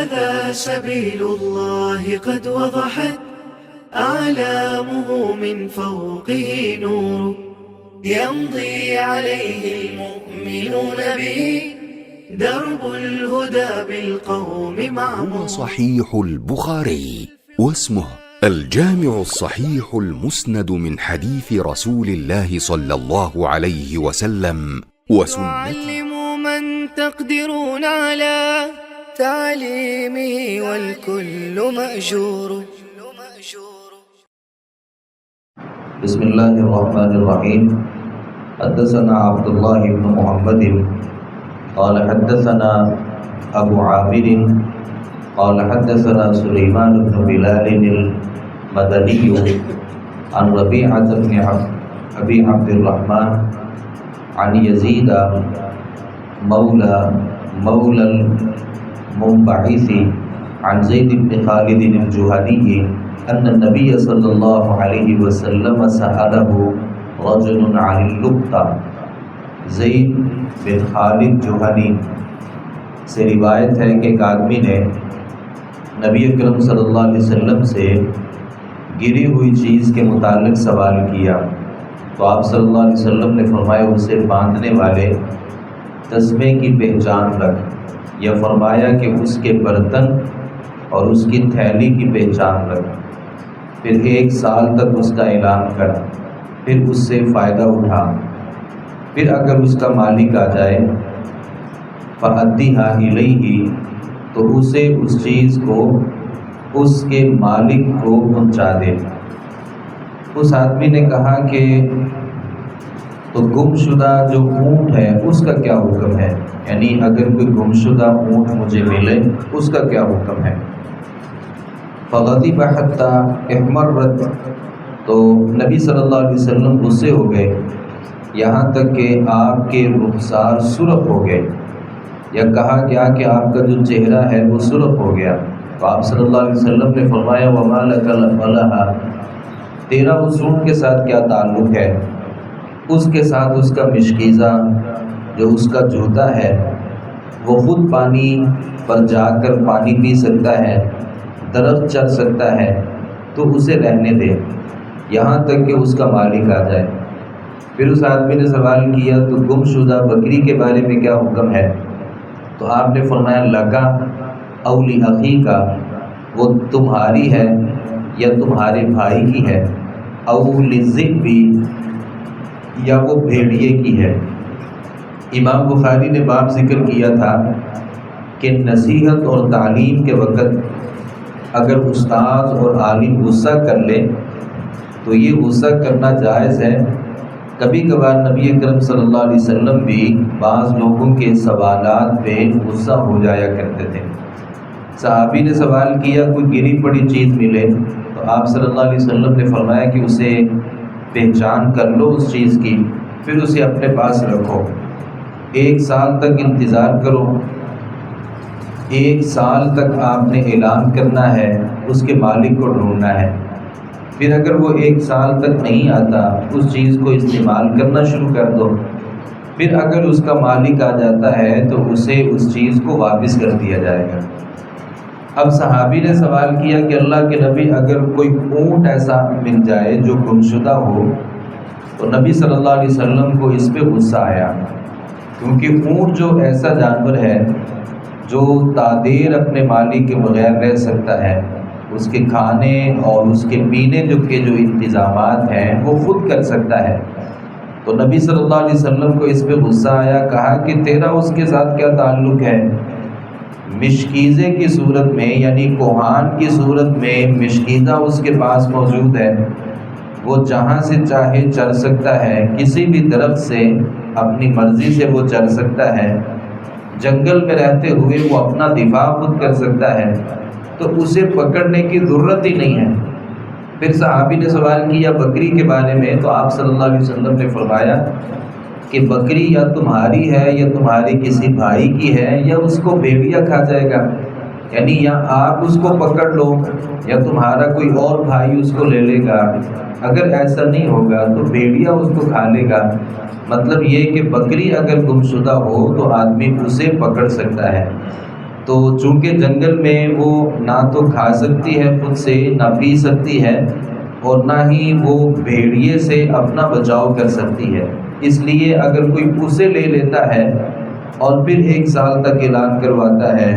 هذا سبيل الله قد وضحت أعلامه من فوقه نور يمضي عليه المؤمنون به درب الهدى بالقوم معمور. هو صحيح البخاري واسمه الجامع الصحيح المسند من حديث رسول الله صلى الله عليه وسلم وسنته. وعلموا من تقدرون على تعليمه والكل مأجور. بسم الله الرحمن الرحيم. حدثنا عبد الله بن محمد قال حدثنا أبو عامر قال حدثنا سليمان بن بلال المدني عن ربيعة بن أبي عبد الرحمن عن يزيد مولى المنبعث عن زيد بن خالد الجهني أن النبي صلی اللہ علیہ وسلم سأله رجل عن اللقطة. زید بن خالد جوہنی سے روایت ہے کہ ایک آدمی نے نبی اکرم صلی اللہ علیہ وسلم سے گری ہوئی چیز کے متعلق سوال کیا تو آپ صلی اللہ علیہ وسلم نے فرمایا اسے باندھنے والے تسمے کی پہچان رکھ، یا فرمایا کہ اس کے برتن اور اس کی تھیلی کی پہچان رکھ، پھر 1 سال تک اس کا اعلان کر، پھر اس سے فائدہ اٹھا، پھر اگر اس کا مالک آ جائے فَأَدِّهَا إِلَيْهِ تو اسے اس چیز کو اس کے مالک کو پہنچا دے۔ اس آدمی نے کہا کہ تو گم شدہ جو اونٹ ہے اس کا کیا حکم ہے، یعنی اگر کوئی گم شدہ اونٹ مجھے ملے اس کا کیا حکم ہے؟ فغضب حتى احمرت تو نبی صلی اللہ علیہ وسلم غصے ہو گئے یہاں تک کہ آپ کے رخسار سرخ ہو گئے، یا کہا کیا کہ آپ کا جو چہرہ ہے وہ سرخ ہو گیا۔ تو آپ صلی اللہ علیہ وسلم نے فرمایا وما لک ولها، تیرا اس اونٹ کے ساتھ کیا تعلق ہے؟ اس کے ساتھ اس کا مشکیزہ جو اس کا جوتا ہے وہ خود پانی پر جا کر پانی پی سکتا ہے، درخت چر سکتا ہے، تو اسے رہنے دے یہاں تک کہ اس کا مالک آ جائے۔ پھر اس آدمی نے سوال کیا تو گم شدہ بکری کے بارے میں کیا حکم ہے؟ تو آپ نے فرمایا لگا اولی اخی کا، وہ تمہاری ہے یا تمہارے بھائی کی ہے، اولی ذئبی یا وہ بھیڑیے کی ہے۔ امام بخاری نے باب ذکر کیا تھا کہ نصیحت اور تعلیم کے وقت اگر استاد اور عالم غصہ کر لے تو یہ غصہ کرنا جائز ہے۔ کبھی کبھار نبی اکرم صلی اللہ علیہ وسلم بھی بعض لوگوں کے سوالات پہ غصہ ہو جایا کرتے تھے۔ صحابی نے سوال کیا کوئی گری پڑی چیز ملے تو آپ صلی اللہ علیہ وسلم نے فرمایا کہ اسے پہچان کر لو اس چیز کی، پھر اسے اپنے پاس رکھو، 1 سال تک انتظار کرو، 1 سال تک آپ نے اعلان کرنا ہے، اس کے مالک کو ڈھونڈنا ہے، پھر اگر وہ 1 سال تک نہیں آتا اس چیز کو استعمال کرنا شروع کر دو، پھر اگر اس کا مالک آ جاتا ہے تو اسے اس چیز کو واپس کر دیا جائے گا۔ اب صحابی نے سوال کیا کہ اللہ کے نبی اگر کوئی اونٹ ایسا مل جائے جو گمشدہ ہو تو نبی صلی اللہ علیہ وسلم کو اس پہ غصہ آیا، کیونکہ اونٹ جو ایسا جانور ہے جو تادیر اپنے مالک کے بغیر رہ سکتا ہے، اس کے کھانے اور اس کے پینے جو انتظامات ہیں وہ خود کر سکتا ہے، تو نبی صلی اللہ علیہ وسلم کو اس پہ غصہ آیا، کہا کہ تیرا اس کے ساتھ کیا تعلق ہے؟ مشکیزے کی صورت میں یعنی کوہان کی صورت میں مشکیزہ اس کے پاس موجود ہے، وہ جہاں سے چاہے چر سکتا ہے، کسی بھی درخت سے اپنی مرضی سے وہ چر سکتا ہے، جنگل میں رہتے ہوئے وہ اپنا دفاع خود کر سکتا ہے، تو اسے پکڑنے کی ضرورت ہی نہیں ہے۔ پھر صحابی نے سوال کیا بکری کے بارے میں تو آپ صلی اللہ علیہ وسلم نے فرمایا کہ بکری یا تمہاری ہے یا تمہارے کسی بھائی کی ہے یا اس کو بھیڑیا کھا جائے گا، یعنی یا آپ اس کو پکڑ لو یا تمہارا کوئی اور بھائی اس کو لے لے گا، اگر ایسا نہیں ہوگا تو بھیڑیا اس کو کھا لے گا۔ مطلب یہ کہ بکری اگر گمشدہ ہو تو آدمی اسے پکڑ سکتا ہے، تو چونکہ جنگل میں وہ نہ تو کھا سکتی ہے خود سے، نہ پی سکتی ہے، اور نہ ہی وہ بھیڑیے سے اپنا بچاؤ کر سکتی ہے، اس لیے اگر کوئی اسے لے لیتا ہے اور پھر 1 سال تک اعلان کرواتا ہے،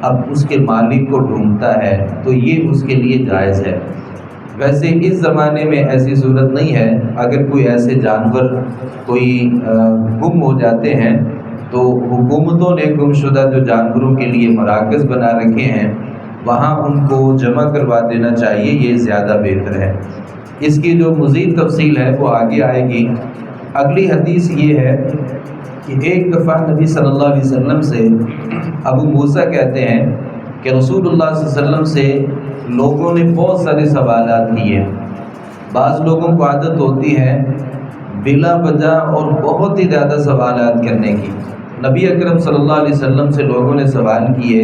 اب اس کے مالک کو ڈھونڈتا ہے، تو یہ اس کے لیے جائز ہے۔ ویسے اس زمانے میں ایسی صورت نہیں ہے، اگر کوئی ایسے جانور کوئی گم ہو جاتے ہیں تو حکومتوں نے گم شدہ جو جانوروں کے لیے مراکز بنا رکھے ہیں وہاں ان کو جمع کروا دینا چاہیے، یہ زیادہ بہتر ہے۔ اس کی جو مزید تفصیل ہے وہ آگے آئے گی۔ اگلی حدیث یہ ہے کہ ایک دفعہ نبی صلی اللہ علیہ وسلم سے ابو موسیٰ کہتے ہیں کہ رسول اللہ صلی اللہ علیہ وسلم سے لوگوں نے بہت سارے سوالات کیے۔ بعض لوگوں کو عادت ہوتی ہے بلا وجہ اور بہت ہی زیادہ سوالات کرنے کی۔ نبی اکرم صلی اللہ علیہ وسلم سے لوگوں نے سوال کیے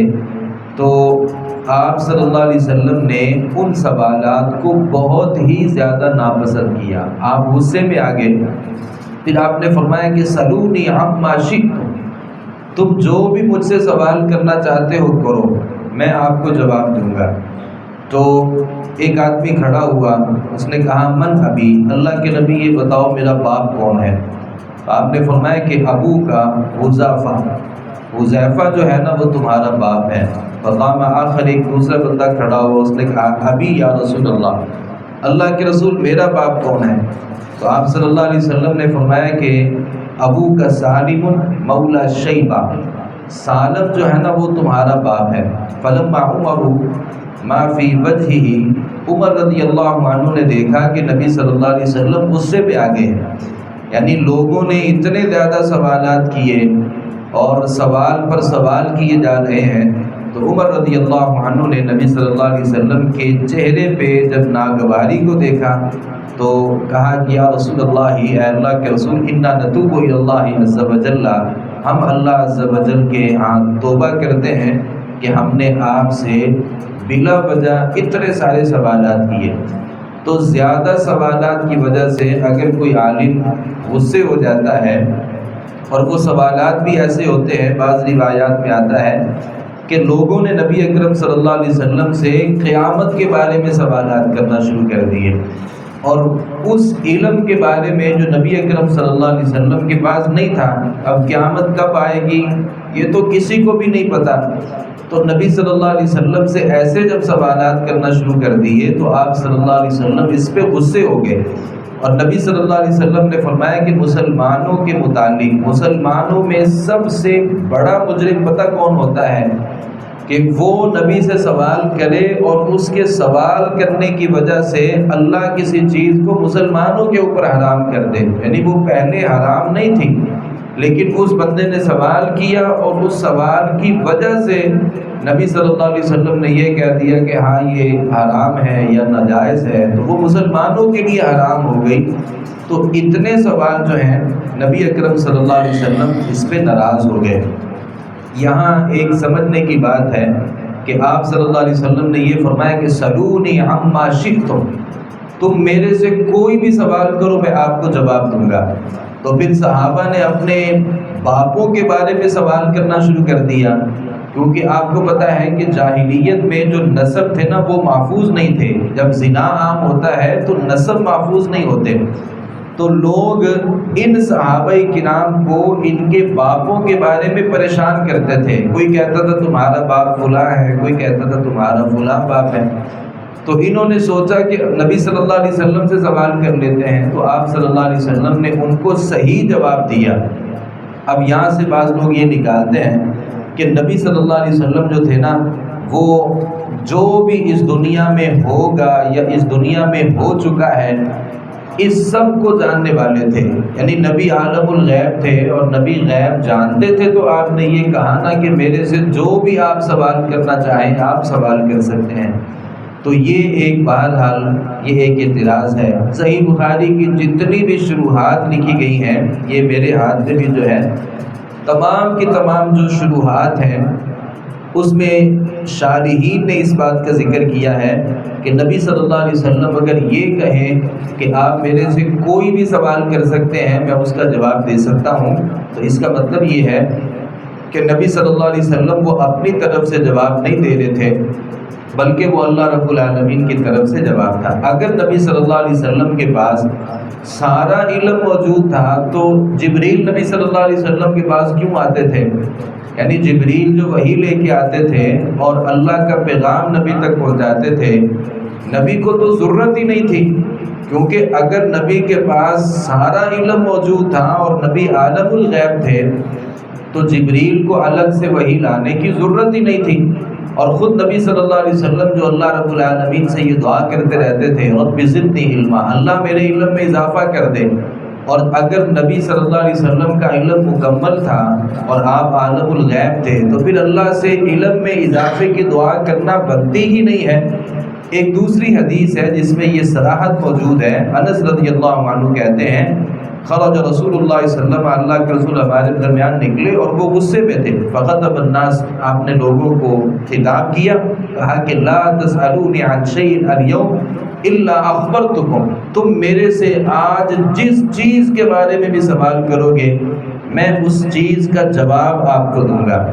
تو آپ صلی اللہ علیہ وسلم نے ان سوالات کو بہت ہی زیادہ ناپسند کیا، آپ غصے میں آ گئے۔ پھر آپ نے فرمایا کہ سلونی عما شئتم، تم جو بھی مجھ سے سوال کرنا چاہتے ہو کرو، میں آپ کو جواب دوں گا۔ تو ایک آدمی کھڑا ہوا، اس نے کہا من ابی، اللہ کے نبی یہ بتاؤ میرا باپ کون ہے؟ آپ نے فرمایا کہ ابو کا حذیفہ، حذیفہ جو ہے نا وہ تمہارا باپ ہے۔ فقام آخر، ایک دوسرا بندہ کھڑا ہوا، اس نے کہا ابی یا رسول اللہ، اللہ کے رسول میرا باپ کون ہے؟ تو آپ صلی اللہ علیہ وسلم نے فرمایا کہ ابو کا سالم مولا شیبہ، سالم جو ہے نا وہ تمہارا باپ ہے۔ فلما عمر ما فی وجہہ، عمر رضی اللہ عنہ نے دیکھا کہ نبی صلی اللہ علیہ وسلم غصے پہ آ گئے ہیں، یعنی لوگوں نے اتنے زیادہ سوالات کیے اور سوال پر سوال کیے جا رہے ہیں، تو عمر رضی اللہ عنہ نے نبی صلی اللہ علیہ وسلم کے چہرے پہ جب ناگواری کو دیکھا تو کہا کہ یا رسول اللہ، اے اللہ کے رسول، انا نتوب الی اللہ عز وجل، ہم اللہ عز وجل کے ہاں توبہ کرتے ہیں کہ ہم نے آپ سے بلا وجہ اتنے سارے سوالات کیے۔ تو زیادہ سوالات کی وجہ سے اگر کوئی عالم غصے ہو جاتا ہے، اور وہ سوالات بھی ایسے ہوتے ہیں، بعض روایات میں آتا ہے کہ لوگوں نے نبی اکرم صلی اللہ علیہ وسلم سے قیامت کے بارے میں سوالات کرنا شروع کر دیے، اور اس علم کے بارے میں جو نبی اکرم صلی اللہ علیہ وسلم کے پاس نہیں تھا۔ اب قیامت کب آئے گی یہ تو کسی کو بھی نہیں پتہ، تو نبی صلی اللہ علیہ وسلم سے ایسے جب سوالات کرنا شروع کر دیے تو آپ صلی اللہ علیہ وسلم اس پہ غصے ہو گئے، اور نبی صلی اللہ علیہ وسلم نے فرمایا کہ مسلمانوں کے متعلق، مسلمانوں میں سب سے بڑا مجرم پتہ کون ہوتا ہے؟ کہ وہ نبی سے سوال کرے اور اس کے سوال کرنے کی وجہ سے اللہ کسی چیز کو مسلمانوں کے اوپر حرام کر دے، یعنی وہ پہلے حرام نہیں تھی لیکن اس بندے نے سوال کیا اور اس سوال کی وجہ سے نبی صلی اللہ علیہ وسلم نے یہ کہہ دیا کہ ہاں یہ حرام ہے یا ناجائز ہے، تو وہ مسلمانوں کے لیے حرام ہو گئی۔ تو اتنے سوال جو ہیں نبی اکرم صلی اللہ علیہ وسلم اس پہ ناراض ہو گئے۔ یہاں ایک سمجھنے کی بات ہے کہ آپ صلی اللہ علیہ وسلم نے یہ فرمایا کہ سلونی عما شئتم، تم میرے سے کوئی بھی سوال کرو میں آپ کو جواب دوں گا۔ تو پھر صحابہ نے اپنے باپوں کے بارے میں سوال کرنا شروع کر دیا، کیونکہ آپ کو پتہ ہے کہ جاہلیت میں جو نسب تھے نا وہ محفوظ نہیں تھے، جب زنا عام ہوتا ہے تو نسب محفوظ نہیں ہوتے، تو لوگ ان صحابہ کرام کو ان کے باپوں کے بارے میں پریشان کرتے تھے، کوئی کہتا تھا تمہارا باپ فلاں ہے، کوئی کہتا تھا تمہارا فلاں باپ ہے۔ تو انہوں نے سوچا کہ نبی صلی اللہ علیہ وسلم سے سوال کر لیتے ہیں، تو آپ صلی اللہ علیہ وسلم نے ان کو صحیح جواب دیا۔ اب یہاں سے بعض لوگ یہ نکالتے ہیں کہ نبی صلی اللہ علیہ وسلم جو تھے نا وہ جو بھی اس دنیا میں ہوگا یا اس دنیا میں ہو چکا ہے اس سب کو جاننے والے تھے، یعنی نبی عالم الغیب تھے اور نبی غیب جانتے تھے۔ تو آپ نے یہ کہا نا کہ میرے سے جو بھی آپ سوال کرنا چاہیں آپ سوال کر سکتے ہیں۔ تو یہ ایک بہرحال یہ ایک اعتراض ہے۔ صحیح بخاری کی جتنی بھی شروحات لکھی گئی ہیں، یہ میرے ہاتھ میں بھی جو ہے تمام کی تمام جو شروحات ہیں اس میں شارحین نے اس بات کا ذکر کیا ہے کہ نبی صلی اللہ علیہ وسلم اگر یہ کہیں کہ آپ میرے سے کوئی بھی سوال کر سکتے ہیں میں اس کا جواب دے سکتا ہوں، تو اس کا مطلب یہ ہے کہ نبی صلی اللہ علیہ وسلم وہ اپنی طرف سے جواب نہیں دے رہے تھے بلکہ وہ اللہ رب العالمین کی طرف سے جواب تھا۔ اگر نبی صلی اللہ علیہ وسلم کے پاس سارا علم موجود تھا تو جبریل نبی صلی اللہ علیہ وسلم کے پاس کیوں آتے تھے؟ یعنی جبریل جو وحی لے کے آتے تھے اور اللہ کا پیغام نبی تک پہنچاتے تھے، نبی کو تو ضرورت ہی نہیں تھی، کیونکہ اگر نبی کے پاس سارا علم موجود تھا اور نبی عالم الغیب تھے تو جبریل کو الگ سے وحی لانے کی ضرورت ہی نہیں تھی۔ اور خود نبی صلی اللہ علیہ وسلم جو اللہ رب العالمین سے یہ دعا کرتے رہتے تھے، رب زدنی علما، اللہ میرے علم میں اضافہ کر دے۔ اور اگر نبی صلی اللہ علیہ وسلم کا علم مکمل تھا اور آپ عالم الغیب تھے تو پھر اللہ سے علم میں اضافے کی دعا کرنا بنتی ہی نہیں ہے۔ ایک دوسری حدیث ہے جس میں یہ صراحت موجود ہے۔ انس رضی اللہ عنہ کہتے ہیں خرج رسول اللہ صلی اللہ علیہ وسلم، اللہ کے رسول ہمارے درمیان نکلے اور وہ غصے میں تھے۔ فخطب الناس، آپ نے لوگوں کو خطاب کیا، کہا کہ لا تسألونی عن شیء اليوم الا اخبرتکم، تم میرے سے آج جس چیز کے بارے میں بھی سوال کرو گے میں اس چیز کا جواب آپ کو دوں گا۔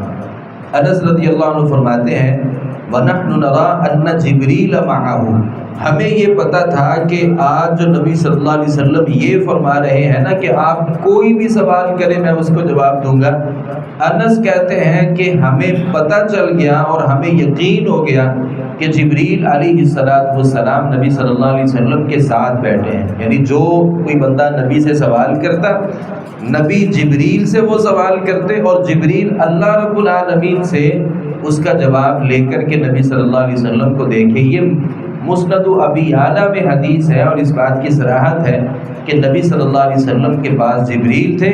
انس رضی اللہ عنہ فرماتے ہیں وَنَحْنُ نَرَىٰ أَنَّ جِبْرِيلَ مَعَهُ، ہمیں یہ پتہ تھا کہ آج جو نبی صلی اللہ علیہ وسلم یہ فرما رہے ہیں نا کہ آپ کوئی بھی سوال کریں میں اس کو جواب دوں گا۔ انس کہتے ہیں کہ ہمیں پتہ چل گیا اور ہمیں یقین ہو گیا کہ جبریل علیہ السلام نبی صلی اللہ علیہ وسلم کے ساتھ بیٹھے ہیں، یعنی جو کوئی بندہ نبی سے سوال کرتا نبی جبریل سے وہ سوال کرتے اور جبریل اللہ رب العالمین سے اس کا جواب لے کر کے نبی صلی اللہ علیہ وسلم کو دیکھے۔ یہ مسند ابی اعلیٰ میں حدیث ہے اور اس بات کی صراحت ہے کہ نبی صلی اللہ علیہ وسلم کے پاس جبریل تھے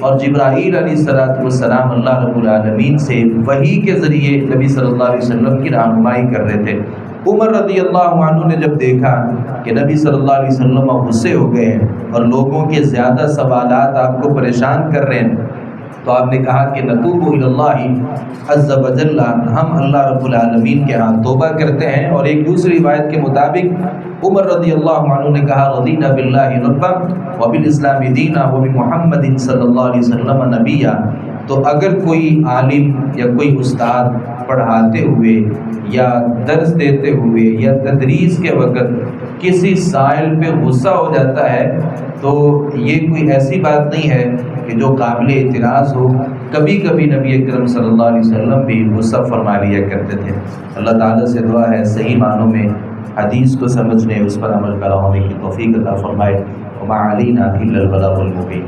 اور جبرائیل علیہ السلام اللہ رب العالمین سے وحی کے ذریعے نبی صلی اللہ علیہ وسلم کی رہنمائی کر رہے تھے۔ عمر رضی اللہ عنہ نے جب دیکھا کہ نبی صلی اللہ علیہ وسلم غصے ہو گئے ہیں اور لوگوں کے زیادہ سوالات آپ کو پریشان کر رہے ہیں تو آپ نے کہا کہ نتوب الی اللہ عز وجل، ہم اللہ رب العالمین کے ہاں توبہ کرتے ہیں۔ اور ایک دوسری روایت کے مطابق عمر رضی اللہ عنہ نے کہا رضینا باللہ ربا وبالاسلام دینا وبمحمد صلی اللہ علیہ وسلم نبیا۔ تو اگر کوئی عالم یا کوئی استاد پڑھاتے ہوئے یا درس دیتے ہوئے یا تدریس کے وقت کسی سائل پہ غصہ ہو جاتا ہے تو یہ کوئی ایسی بات نہیں ہے کہ جو قابل اعتراض ہو۔ کبھی کبھی نبی اکرم صلی اللہ علیہ وسلم بھی غصہ فرما لیا کرتے تھے۔ اللہ تعالیٰ سے دعا ہے صحیح معنوں میں حدیث کو سمجھنے، اس پر عمل پیرا ہونے کی توفیق عطا فرمائے۔ وما علینا الا البلاغ المبین۔